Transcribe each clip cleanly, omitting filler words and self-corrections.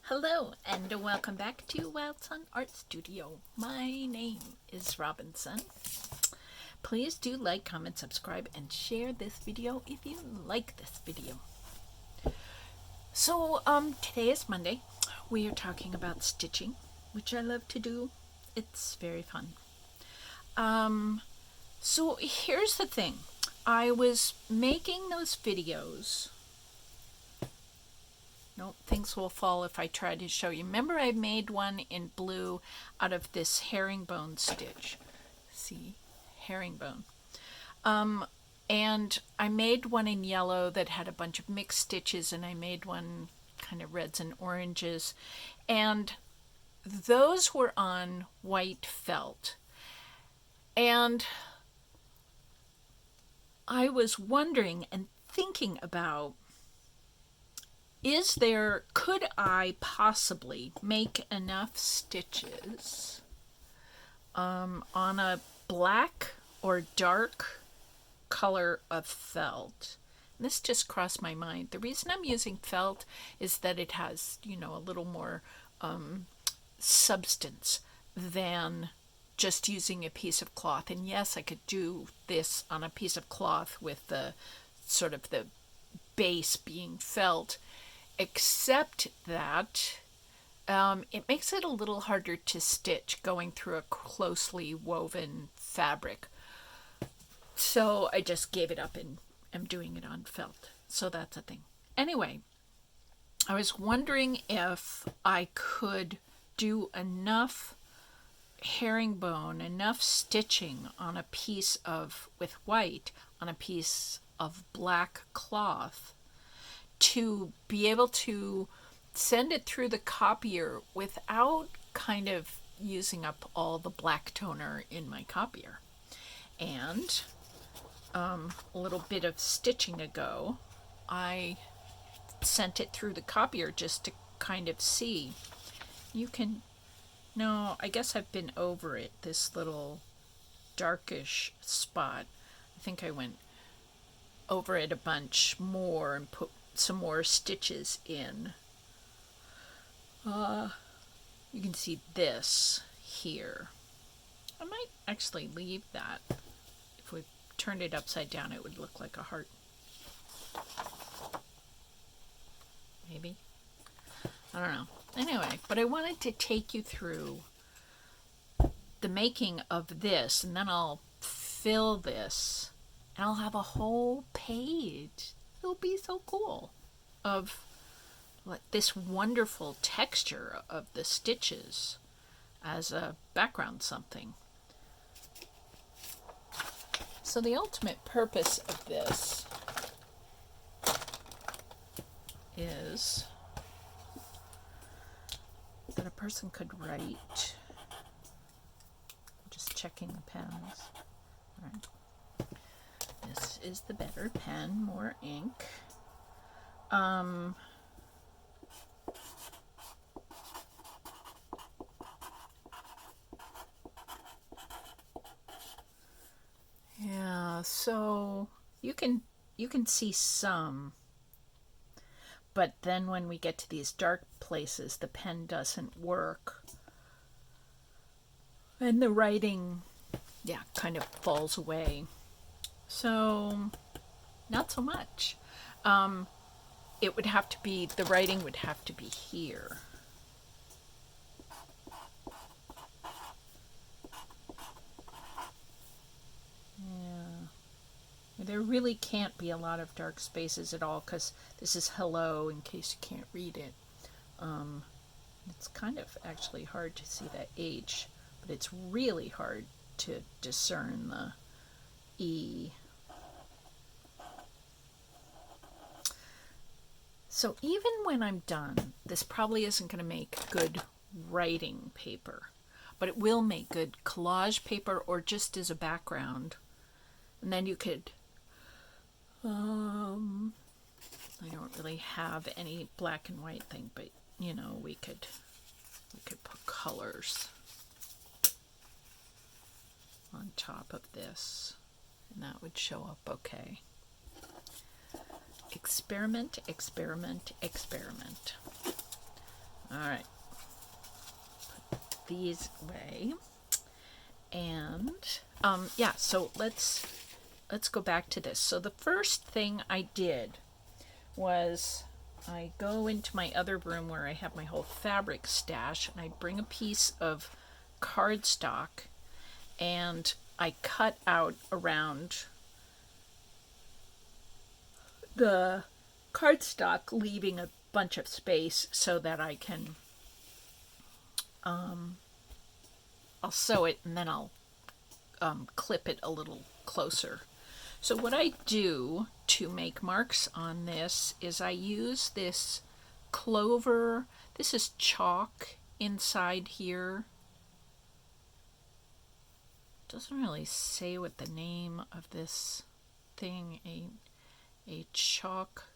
Hello and welcome back to Robinsunne Art Studio. My name is Robinsunne. Please do like, comment, subscribe, and share this video if you like this video. So today is Monday. We are talking about stitching, which I love to do. It's very fun. So here's the thing. I was making those videos. Nope, things will fall if I try to show you. Remember I made one in blue out of this herringbone stitch. See? Herringbone. And I made one in yellow that had a bunch of mixed stitches, and I made one kind of reds and oranges. And those were on white felt. And I was wondering and thinking about, could I possibly make enough stitches on a black or dark color of felt? And this just crossed my mind. The reason I'm using felt is that it has, a little more substance than just using a piece of cloth. And yes, I could do this on a piece of cloth with the sort of the base being felt, except that it makes it a little harder to stitch going through a closely woven fabric. So I just gave it up and am doing it on felt. So that's a thing. Anyway, I was wondering if I could do enough herringbone, enough stitching on a piece of, with white, on a piece of black cloth to be able to send it through the copier without kind of using up all the black toner in my copier. And a little bit of stitching ago, I sent it through the copier just to kind of see. No, I guess I've been over it, this little darkish spot. I think I went over it a bunch more and put some more stitches in. You can see this here. I might actually leave that. If we turned it upside down, it would look like a heart. Maybe. I don't know. Anyway, but I wanted to take you through the making of this, and then I'll fill this, and I'll have a whole page. It'll be so cool of this wonderful texture of the stitches as a background something. So the ultimate purpose of this is that a person could write. I'm just checking the pens. All right. This is the better pen, more ink. Yeah, so you can see some, but then when we get to these dark places, the pen doesn't work. And the writing, kind of falls away. So, not so much. It would have to be, the writing would have to be here. Yeah. There really can't be a lot of dark spaces at all, because this is hello, in case you can't read it. It's kind of actually hard to see that H, but it's really hard to discern the E. So even when I'm done, this probably isn't going to make good writing paper, but it will make good collage paper or just as a background. And then you could, I don't really have any black and white thing, but we could put colors on top of this, and that would show up okay. Experiment, experiment, experiment. All right. Put these away. And yeah, so let's go back to this. So the first thing I did was I go into my other room where I have my whole fabric stash, and I bring a piece of cardstock and I cut out around the cardstock, leaving a bunch of space so that I can I'll sew it and then I'll clip it a little closer. So what I do to make marks on this is I use this clover. This is chalk inside here. Doesn't really say what the name of this thing, a chalk.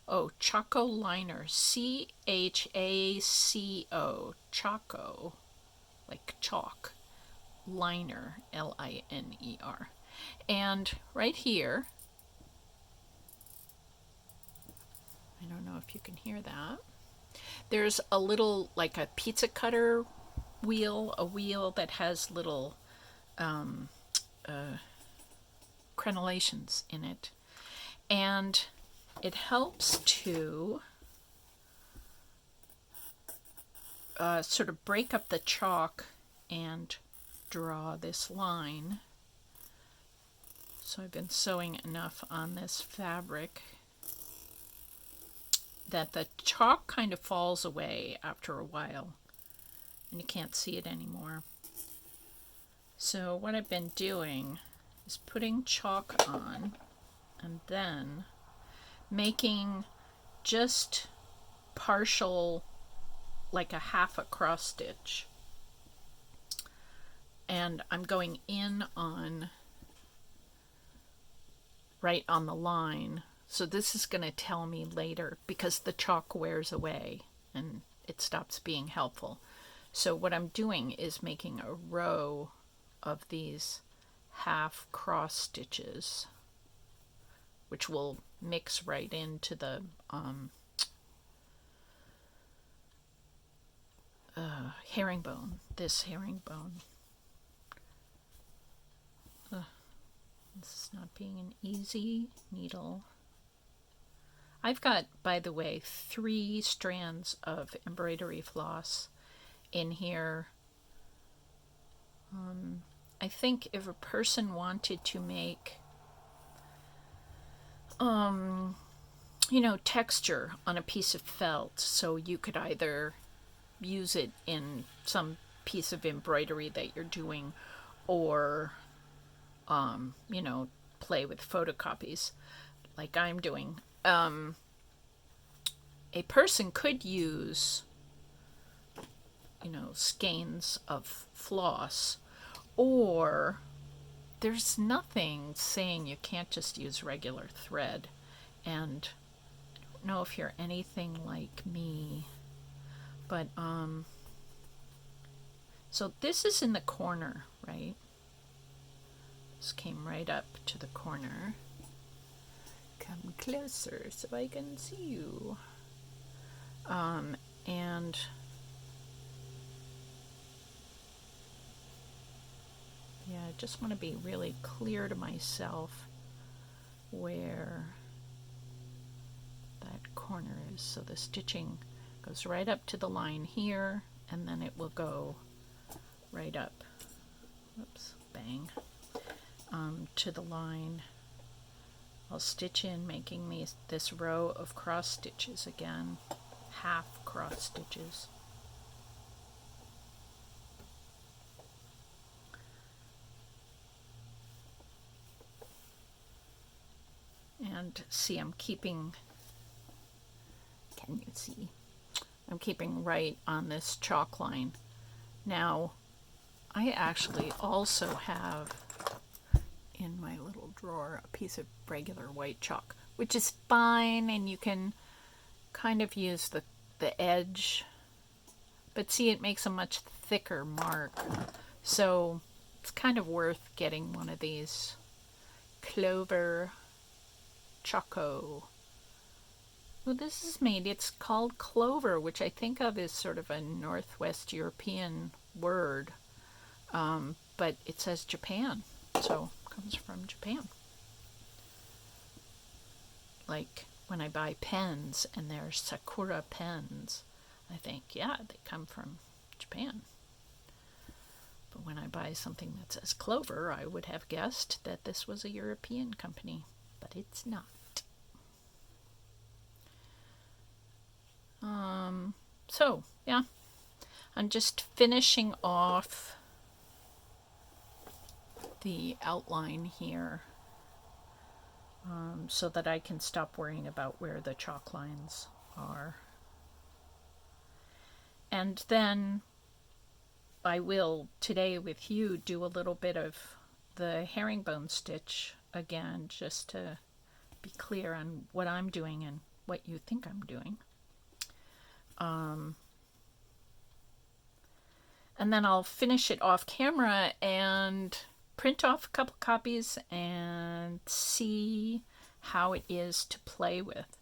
Oh, Choco liner. C-H-A-C-O. Choco. Like chalk. Liner. L-I-N-E-R. And right here, I don't know if you can hear that, there's a little, like a pizza cutter wheel, a wheel that has little crenellations in it. And it helps to sort of break up the chalk and draw this line. So I've been sewing enough on this fabric that the chalk kind of falls away after a while and you can't see it anymore. So what I've been doing is putting chalk on and then making just partial, like a half a cross stitch, and I'm going in on right on the line. So this is going to tell me later, because the chalk wears away and it stops being helpful. So what I'm doing is making a row of these half cross stitches, which will mix right into the herringbone, this herringbone. This is not being an easy needle. I've got, by the way, 3 strands of embroidery floss in here. I think if a person wanted to make texture on a piece of felt, so you could either use it in some piece of embroidery that you're doing, or play with photocopies like I'm doing. A person could use skeins of floss, or there's nothing saying you can't just use regular thread. And I don't know if you're anything like me, but so this is in the corner, right? This came right up to the corner. Come closer so I can see you. And yeah, I just want to be really clear to myself where that corner is. So the stitching goes right up to the line here, and then it will go right up, whoops, bang, to the line. I'll stitch in, making me this row of cross stitches again, half cross stitches. And see, I'm keeping, can you see? I'm keeping right on this chalk line. Now, I actually also have in my little drawer a piece of regular white chalk, which is fine, and you can kind of use the edge, but see, it makes a much thicker mark, so it's kind of worth getting one of these Clover Choco Well, this is made, it's called clover, which I think of as sort of a Northwest European word, but it says Japan, so it comes from Japan. Like when I buy pens and they're Sakura pens, I think, yeah, they come from Japan. But when I buy something that says clover, I would have guessed that this was a European company, but it's not. So, yeah, I'm just finishing off the outline here so that I can stop worrying about where the chalk lines are. And then I will, today with you, do a little bit of the herringbone stitch again, just to be clear on what I'm doing and what you think I'm doing. And then I'll finish it off camera and print off a couple copies and see how it is to play with.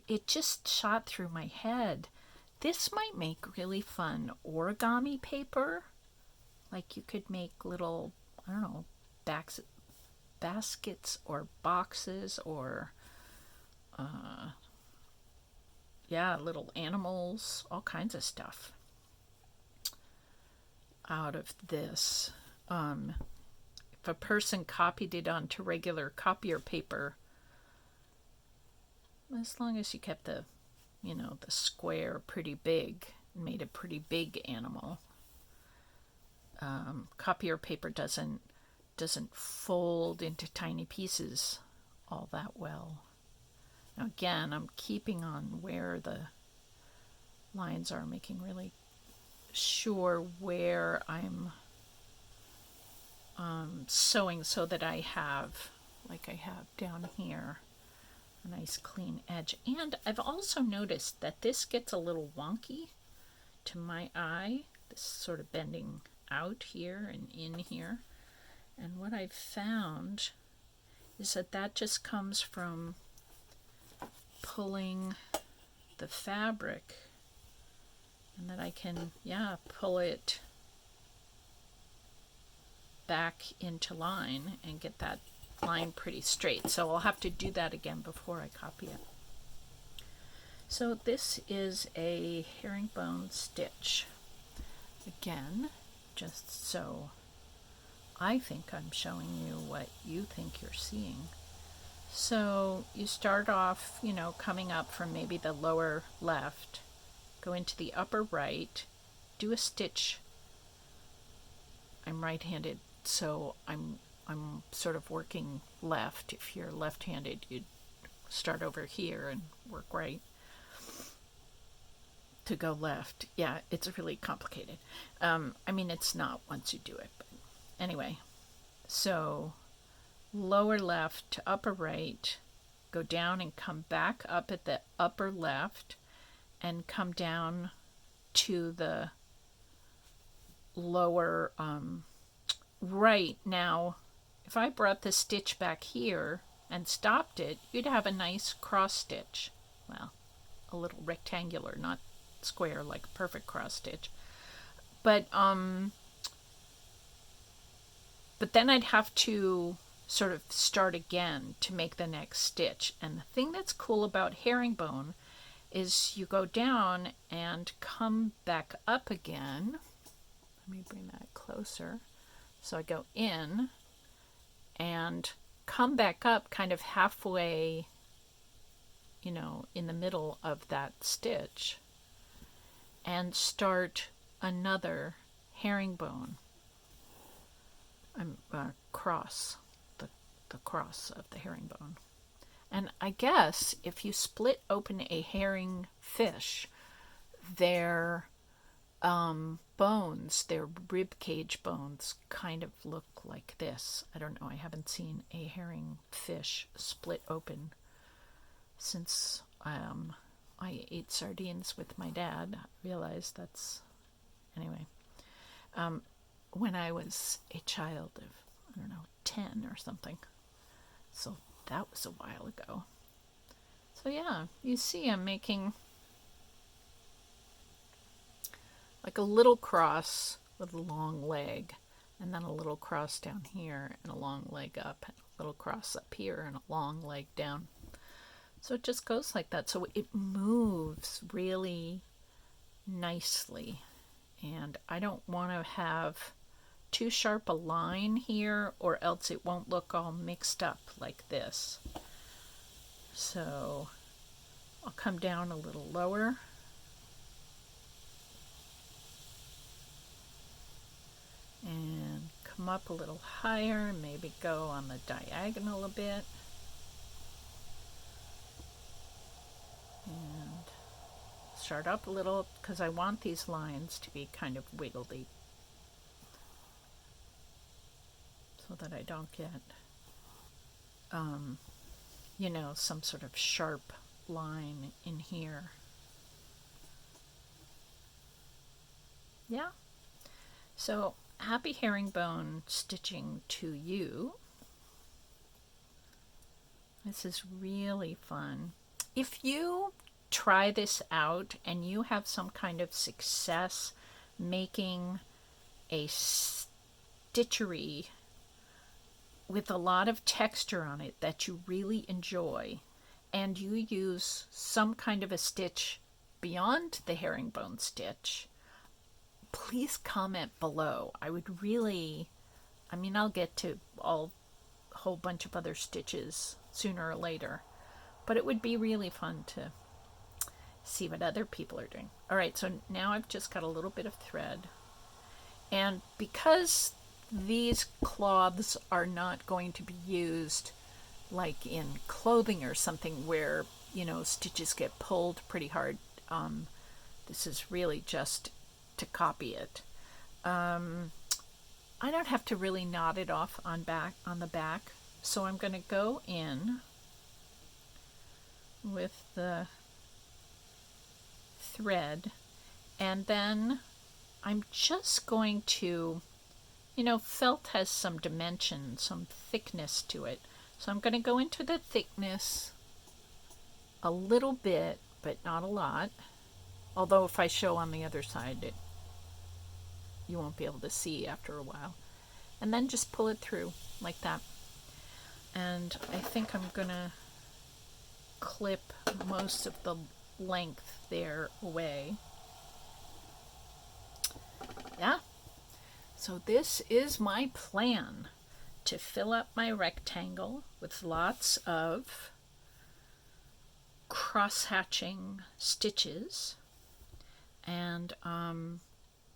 It just shot through my head. This might make really fun origami paper. Like you could make little, I don't know, baskets or boxes or, yeah, little animals, all kinds of stuff out of this. If a person copied it onto regular copier paper, as long as you kept the square pretty big, made a pretty big animal. Copier paper doesn't fold into tiny pieces all that well. Now again, I'm keeping on where the lines are, making really sure where I'm sewing so that I have, like I have down here, a nice clean edge. And I've also noticed that this gets a little wonky to my eye, this sort of bending out here and in here. And what I've found is that just comes from pulling the fabric, and that I can, pull it back into line and get that line pretty straight. So I'll have to do that again before I copy it. So this is a herringbone stitch. Again, just so I think I'm showing you what you think you're seeing. So you start off, coming up from maybe the lower left, go into the upper right, do a stitch. I'm right-handed, so I'm sort of working left. If you're left-handed, you'd start over here and work right to go left. Yeah, it's really complicated. It's not once you do it, but anyway. So lower left to upper right, go down and come back up at the upper left and come down to the lower right. Now, if I brought the stitch back here and stopped it, you'd have a nice cross stitch. Well, a little rectangular, not square like a perfect cross stitch. But then I'd have to sort of start again to make the next stitch. And the thing that's cool about herringbone is you go down and come back up again. Let me bring that closer. So I go in and come back up kind of halfway, in the middle of that stitch, and start another herringbone. Cross, the cross of the herringbone. And I guess if you split open a herring fish, their bones, their rib cage bones, kind of look like this. I don't know, I haven't seen a herring fish split open since I ate sardines with my dad. I realized that's, anyway. When I was a child of, 10 or something. So that was a while ago. So So yeah, you see I'm making like a little cross with a long leg, and then a little cross down here and a long leg up, and a little cross up here and a long leg down. So it just goes like that. So it moves really nicely. And I don't want to have too sharp a line here, or else it won't look all mixed up like this. So I'll come down a little lower. And come up a little higher, maybe go on the diagonal a bit. And start up a little, because I want these lines to be kind of wiggly, so that I don't get, some sort of sharp line in here. Yeah. So happy herringbone stitching to you. This is really fun. If you try this out and you have some kind of success making a stitchery with a lot of texture on it that you really enjoy, and you use some kind of a stitch beyond the herringbone stitch, please comment below. I would really, I'll get to a whole bunch of other stitches sooner or later, but it would be really fun to see what other people are doing. All right, so now I've just got a little bit of thread, and because these cloths are not going to be used like in clothing or something where stitches get pulled pretty hard, this is really just to copy it. I don't have to really knot it off on the back, so I'm going to go in with the thread, and then I'm just going to, felt has some dimension, some thickness to it, so I'm going to go into the thickness a little bit, but not a lot, although if I show on the other side, you won't be able to see after a while, and then just pull it through like that. And I think I'm going to clip most of the length there away. Yeah. So this is my plan, to fill up my rectangle with lots of cross-hatching stitches and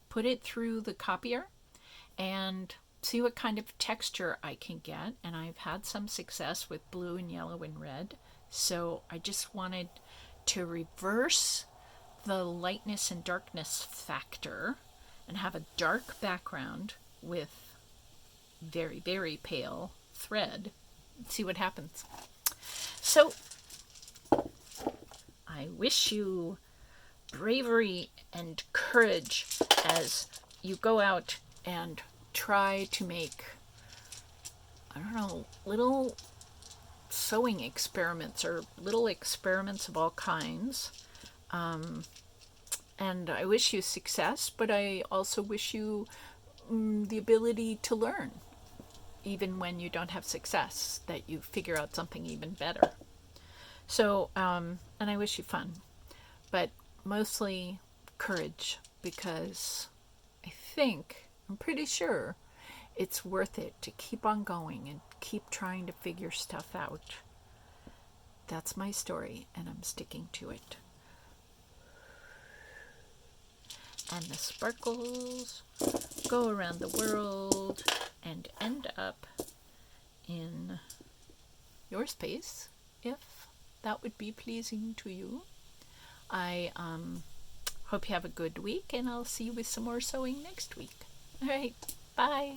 put it through the copier and see what kind of texture I can get. And I've had some success with blue and yellow and red, so I just wanted to reverse the lightness and darkness factor and have a dark background with very, very pale thread. See what happens. So I wish you bravery and courage as you go out and try to make, little sewing experiments or little experiments of all kinds. And I wish you success, but I also wish you the ability to learn, even when you don't have success, that you figure out something even better. So, and I wish you fun, but mostly courage, because I'm pretty sure it's worth it to keep on going and keep trying to figure stuff out. That's my story, and I'm sticking to it. And the sparkles go around the world and end up in your space, if that would be pleasing to you. I hope you have a good week, and I'll see you with some more sewing next week. All right, bye.